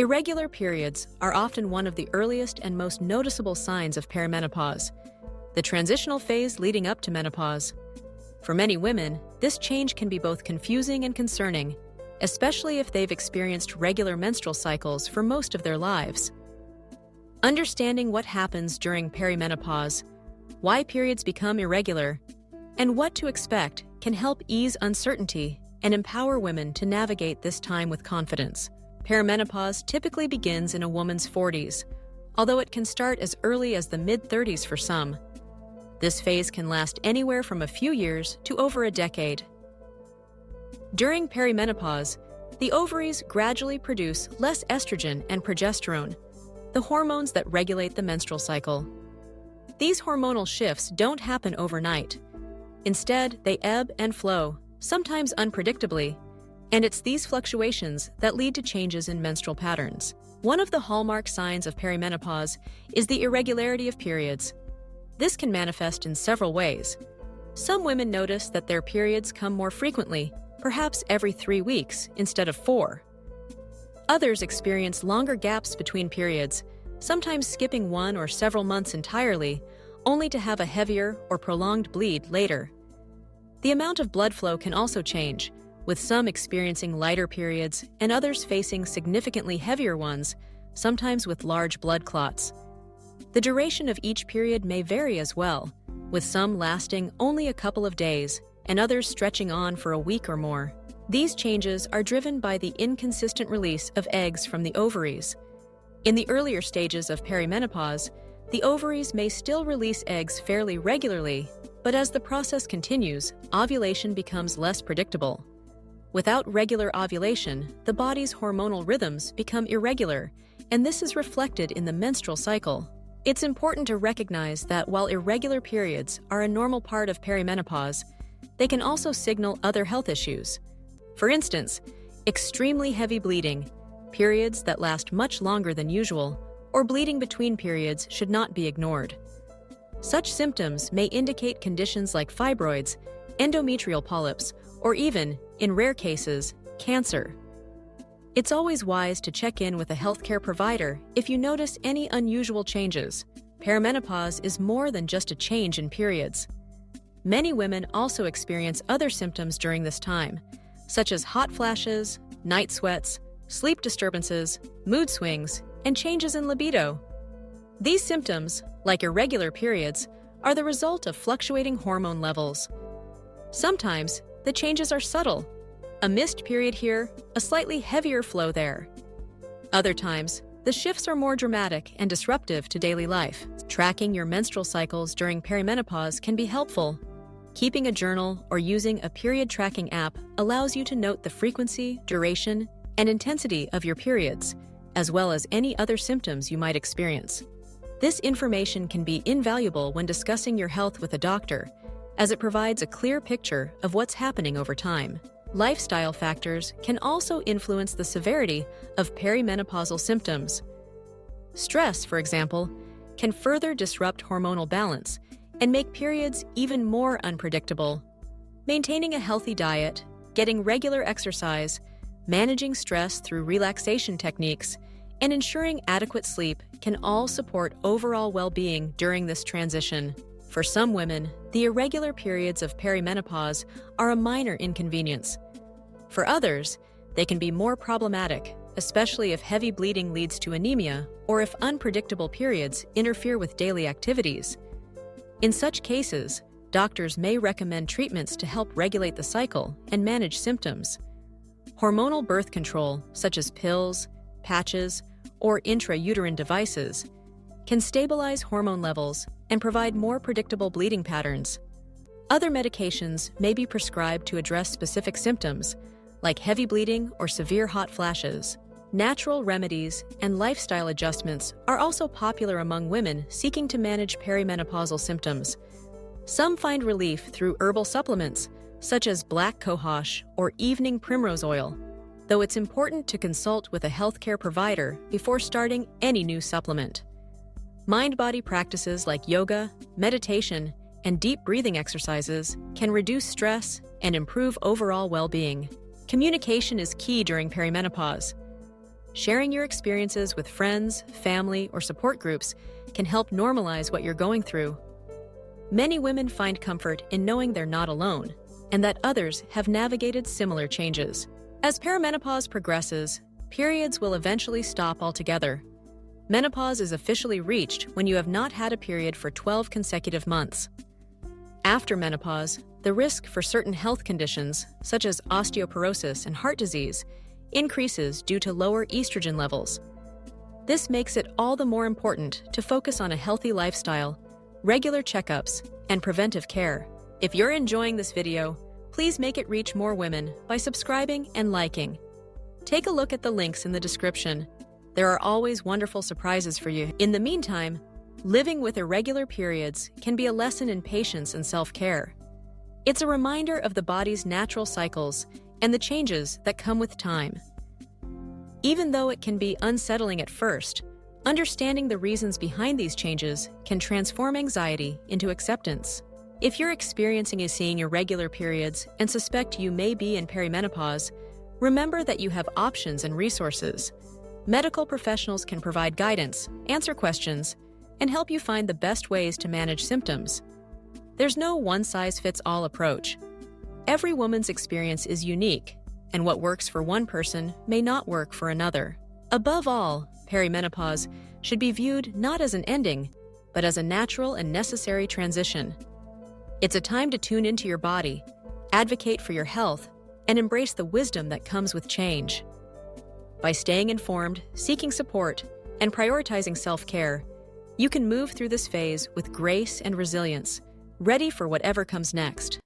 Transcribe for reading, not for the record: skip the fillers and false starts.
Irregular periods are often one of the earliest and most noticeable signs of perimenopause, the transitional phase leading up to menopause. For many women, this change can be both confusing and concerning, especially if they've experienced regular menstrual cycles for most of their lives. Understanding what happens during perimenopause, why periods become irregular, and what to expect can help ease uncertainty and empower women to navigate this time with confidence. Perimenopause typically begins in a woman's 40s, although it can start as early as the mid-30s for some. This phase can last anywhere from a few years to over a decade. During perimenopause, the ovaries gradually produce less estrogen and progesterone, the hormones that regulate the menstrual cycle. These hormonal shifts don't happen overnight. Instead, they ebb and flow, sometimes unpredictably, and it's these fluctuations that lead to changes in menstrual patterns. One of the hallmark signs of perimenopause is the irregularity of periods. This can manifest in several ways. Some women notice that their periods come more frequently, perhaps every 3 weeks instead of 4. Others experience longer gaps between periods, sometimes skipping 1 or several months entirely, only to have a heavier or prolonged bleed later. The amount of blood flow can also change, with some experiencing lighter periods and others facing significantly heavier ones, sometimes with large blood clots. The duration of each period may vary as well, with some lasting only a couple of days and others stretching on for a week or more. These changes are driven by the inconsistent release of eggs from the ovaries. In the earlier stages of perimenopause, the ovaries may still release eggs fairly regularly, but as the process continues, ovulation becomes less predictable. Without regular ovulation, the body's hormonal rhythms become irregular, and this is reflected in the menstrual cycle. It's important to recognize that while irregular periods are a normal part of perimenopause, they can also signal other health issues. For instance, extremely heavy bleeding, periods that last much longer than usual, or bleeding between periods should not be ignored. Such symptoms may indicate conditions like fibroids, endometrial polyps, or even, in rare cases, cancer. It's always wise to check in with a healthcare provider if you notice any unusual changes. Perimenopause is more than just a change in periods. Many women also experience other symptoms during this time, such as hot flashes, night sweats, sleep disturbances, mood swings, and changes in libido. These symptoms, like irregular periods, are the result of fluctuating hormone levels. Sometimes, the changes are subtle. A missed period here, a slightly heavier flow there. Other times, the shifts are more dramatic and disruptive to daily life. Tracking your menstrual cycles during perimenopause can be helpful. Keeping a journal or using a period tracking app allows you to note the frequency, duration, and intensity of your periods, as well as any other symptoms you might experience. This information can be invaluable when discussing your health with a doctor, as it provides a clear picture of what's happening over time. Lifestyle factors can also influence the severity of perimenopausal symptoms. Stress, for example, can further disrupt hormonal balance and make periods even more unpredictable. Maintaining a healthy diet, getting regular exercise, managing stress through relaxation techniques, and ensuring adequate sleep can all support overall well-being during this transition. For some women, the irregular periods of perimenopause are a minor inconvenience. For others, they can be more problematic, especially if heavy bleeding leads to anemia or if unpredictable periods interfere with daily activities. In such cases, doctors may recommend treatments to help regulate the cycle and manage symptoms. Hormonal birth control, such as pills, patches, or intrauterine devices, can stabilize hormone levels and provide more predictable bleeding patterns. Other medications may be prescribed to address specific symptoms, like heavy bleeding or severe hot flashes. Natural remedies and lifestyle adjustments are also popular among women seeking to manage perimenopausal symptoms. Some find relief through herbal supplements, such as black cohosh or evening primrose oil, though it's important to consult with a healthcare provider before starting any new supplement. Mind-body practices like yoga, meditation, and deep breathing exercises can reduce stress and improve overall well-being. Communication is key during perimenopause. Sharing your experiences with friends, family, or support groups can help normalize what you're going through. Many women find comfort in knowing they're not alone and that others have navigated similar changes. As perimenopause progresses, periods will eventually stop altogether. Menopause is officially reached when you have not had a period for 12 consecutive months. After menopause, the risk for certain health conditions, such as osteoporosis and heart disease, increases due to lower estrogen levels. This makes it all the more important to focus on a healthy lifestyle, regular checkups, and preventive care. If you're enjoying this video, please make it reach more women by subscribing and liking. Take a look at the links in the description. There are always wonderful surprises for you. In the meantime, living with irregular periods can be a lesson in patience and self-care. It's a reminder of the body's natural cycles and the changes that come with time. Even though it can be unsettling at first, understanding the reasons behind these changes can transform anxiety into acceptance. If you're experiencing seeing irregular periods and suspect you may be in perimenopause, remember that you have options and resources. Medical professionals can provide guidance, answer questions, and help you find the best ways to manage symptoms. There's no one-size-fits-all approach. Every woman's experience is unique, and what works for one person may not work for another. Above all, perimenopause should be viewed not as an ending, but as a natural and necessary transition. It's a time to tune into your body, advocate for your health, and embrace the wisdom that comes with change. By staying informed, seeking support, and prioritizing self-care, you can move through this phase with grace and resilience, ready for whatever comes next.